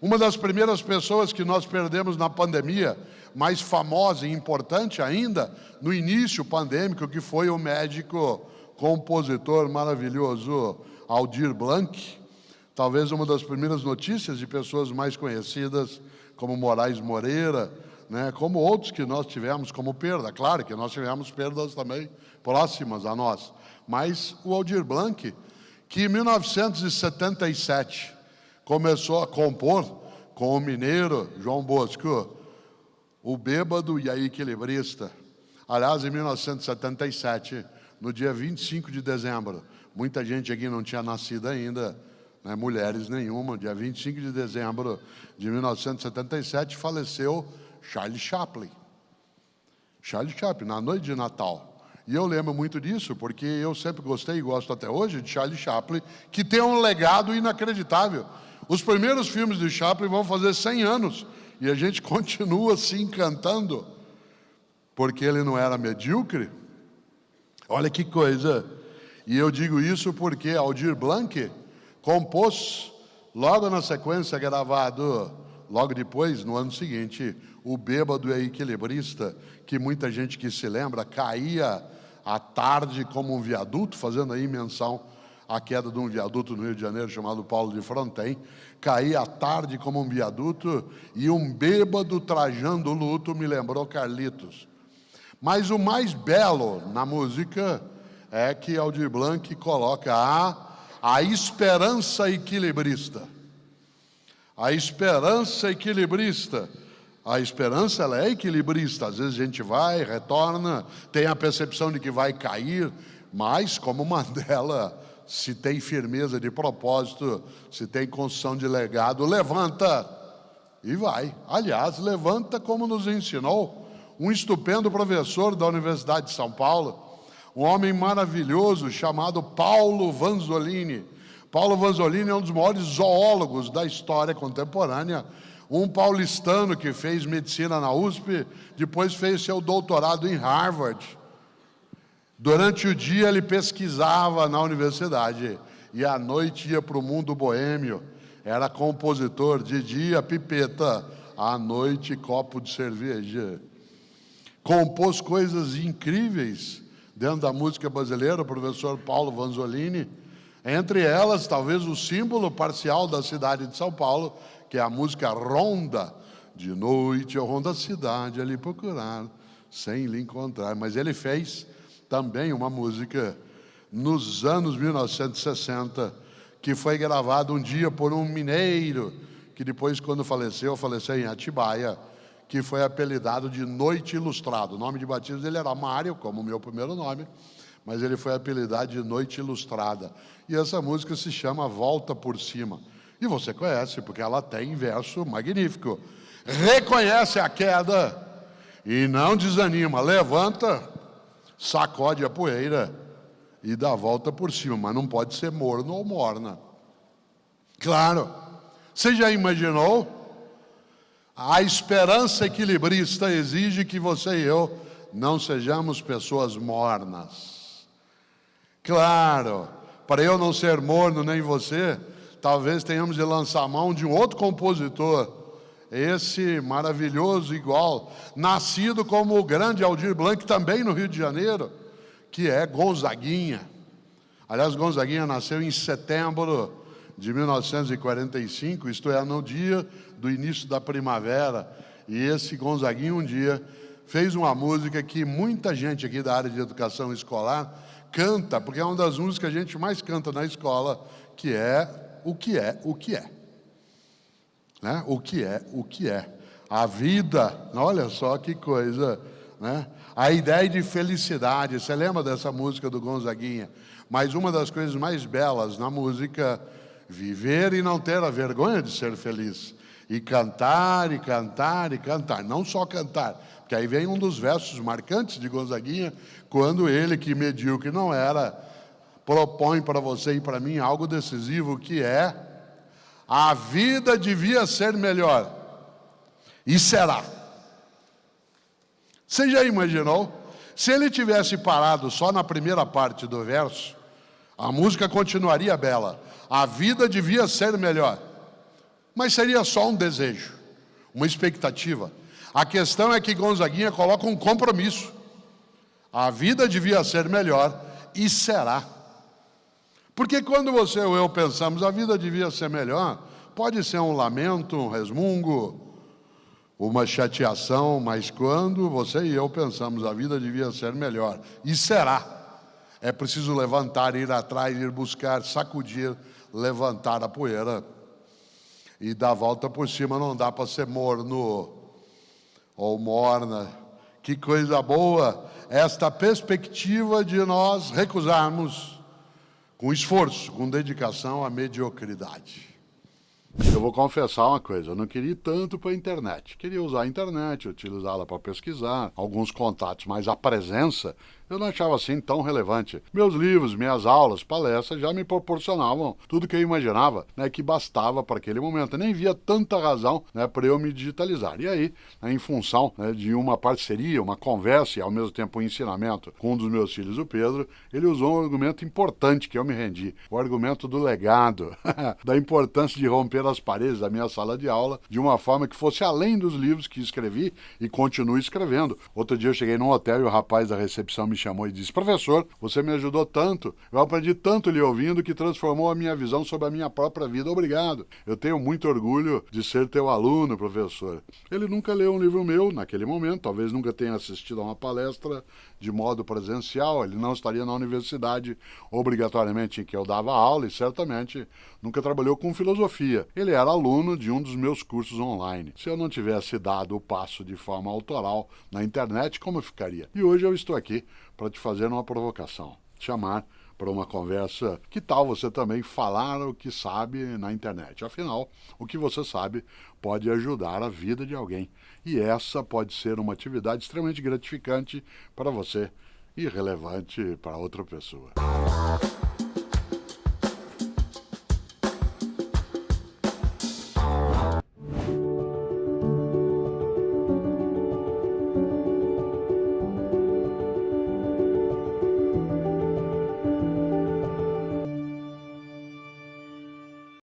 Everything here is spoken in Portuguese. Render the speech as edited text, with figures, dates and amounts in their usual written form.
Uma das primeiras pessoas que nós perdemos na pandemia, mais famosa e importante ainda, no início pandêmico, que foi o médico, compositor maravilhoso Aldir Blanc. Talvez uma das primeiras notícias de pessoas mais conhecidas, como Moraes Moreira, né, como outros que nós tivemos como perda. Claro que nós tivemos perdas também próximas a nós. Mas o Aldir Blanc, que em 1977 começou a compor com o mineiro João Bosco, o Bêbado e a Equilibrista. Aliás, em 1977, no dia 25 de dezembro, muita gente aqui não tinha nascido ainda, né, mulheres nenhuma, dia 25 de dezembro de 1977, faleceu Charlie Chaplin. Charlie Chaplin, na noite de Natal. E eu lembro muito disso, porque eu sempre gostei e gosto até hoje de Charlie Chaplin, que tem um legado inacreditável. Os primeiros filmes de Chaplin vão fazer 100 anos, e a gente continua se encantando, porque ele não era medíocre. Olha que coisa. E eu digo isso porque Aldir Blanc compôs, logo na sequência, gravado, logo depois, no ano seguinte, o Bêbado e a Equilibrista, que muita gente que se lembra, caía à tarde como um viaduto, fazendo aí menção à queda de um viaduto no Rio de Janeiro, chamado Paulo de Fronten, caía à tarde como um viaduto, e um bêbado trajando luto me lembrou Carlitos. Mas o mais belo na música é que Aldir Blanc coloca a esperança equilibrista. A esperança equilibrista. A esperança, ela é equilibrista. Às vezes a gente vai, retorna, tem a percepção de que vai cair, mas, como Mandela, se tem firmeza de propósito, se tem construção de legado, levanta e vai. Aliás, levanta como nos ensinou um estupendo professor da Universidade de São Paulo, um homem maravilhoso chamado Paulo Vanzolini. Paulo Vanzolini é um dos maiores zoólogos da história contemporânea, um paulistano que fez medicina na USP, depois fez seu doutorado em Harvard. Durante o dia ele pesquisava na universidade e à noite ia para o mundo boêmio. Era compositor, de dia pipeta, à noite copo de cerveja. Compôs coisas incríveis dentro da música brasileira, o professor Paulo Vanzolini. Entre elas, talvez o símbolo parcial da cidade de São Paulo, que é a música Ronda. De noite eu rondo a cidade ali procurar, sem lhe encontrar. Mas ele fez também uma música nos anos 1960, que foi gravada um dia por um mineiro, que depois, quando faleceu em Atibaia, que foi apelidado de Noite Ilustrado. O nome de batismo dele era Mário, como o meu primeiro nome, mas ele foi apelidado de Noite Ilustrada. E essa música se chama Volta por Cima. E você conhece, porque ela tem verso magnífico. Reconhece a queda e não desanima. Levanta, sacode a poeira e dá a volta por cima. Mas não pode ser morno ou morna. Claro. Você já imaginou? A esperança equilibrista exige que você e eu não sejamos pessoas mornas. Claro, para eu não ser morno nem você, talvez tenhamos de lançar a mão de um outro compositor, esse maravilhoso igual, nascido como o grande Aldir Blanc, também no Rio de Janeiro, que é Gonzaguinha. Aliás, Gonzaguinha nasceu em setembro de 1945, isto é, no dia do início da primavera, e esse Gonzaguinha um dia fez uma música que muita gente aqui da área de educação escolar canta, porque é uma das músicas que a gente mais canta na escola, que é O que é, o que é. Né? O que é, o que é. A vida, olha só que coisa, né? A ideia de felicidade, você lembra dessa música do Gonzaguinha? Mas uma das coisas mais belas na música, viver e não ter a vergonha de ser feliz. E cantar, e cantar, e cantar. Não só cantar, porque aí vem um dos versos marcantes de Gonzaguinha, quando ele, que medíocre não era, propõe para você e para mim algo decisivo, que é: a vida devia ser melhor. E será. Você já imaginou? Se ele tivesse parado só na primeira parte do verso, a música continuaria bela. A vida devia ser melhor. Mas seria só um desejo, uma expectativa. A questão é que Gonzaguinha coloca um compromisso. A vida devia ser melhor e será. Porque quando você ou eu pensamos a vida devia ser melhor, pode ser um lamento, um resmungo, uma chateação, mas quando você e eu pensamos a vida devia ser melhor e será, é preciso levantar, ir atrás, ir buscar, sacudir, levantar a poeira e dar a volta por cima. Não dá para ser morno ou morna. Que coisa boa esta perspectiva de nós recusarmos com esforço, com dedicação, a mediocridade. Eu vou confessar uma coisa, eu não queria ir tanto para a internet. Queria usar a internet, utilizá-la para pesquisar, alguns contatos, mas a presença eu não achava assim tão relevante. Meus livros, minhas aulas, palestras já me proporcionavam tudo que eu imaginava, né, que bastava para aquele momento. Eu nem via tanta razão, né, para eu me digitalizar. E aí, né, em função, né, de uma parceria, uma conversa e ao mesmo tempo um ensinamento com um dos meus filhos, o Pedro, ele usou um argumento importante que eu me rendi, o argumento do legado, da importância de romper as paredes da minha sala de aula de uma forma que fosse além dos livros que escrevi e continuo escrevendo. Outro dia eu cheguei num hotel e o rapaz da recepção me chamou e disse: professor, você me ajudou tanto, eu aprendi tanto lhe ouvindo que transformou a minha visão sobre a minha própria vida. Obrigado. Eu tenho muito orgulho de ser teu aluno, professor. Ele nunca leu um livro meu naquele momento, talvez nunca tenha assistido a uma palestra de modo presencial, ele não estaria na universidade obrigatoriamente em que eu dava aula e certamente nunca trabalhou com filosofia. Ele era aluno de um dos meus cursos online. Se eu não tivesse dado o passo de forma autoral na internet, como ficaria? E hoje eu estou aqui para te fazer uma provocação, chamar para uma conversa. Que tal você também falar o que sabe na internet? Afinal, o que você sabe pode ajudar a vida de alguém. E essa pode ser uma atividade extremamente gratificante para você e relevante para outra pessoa.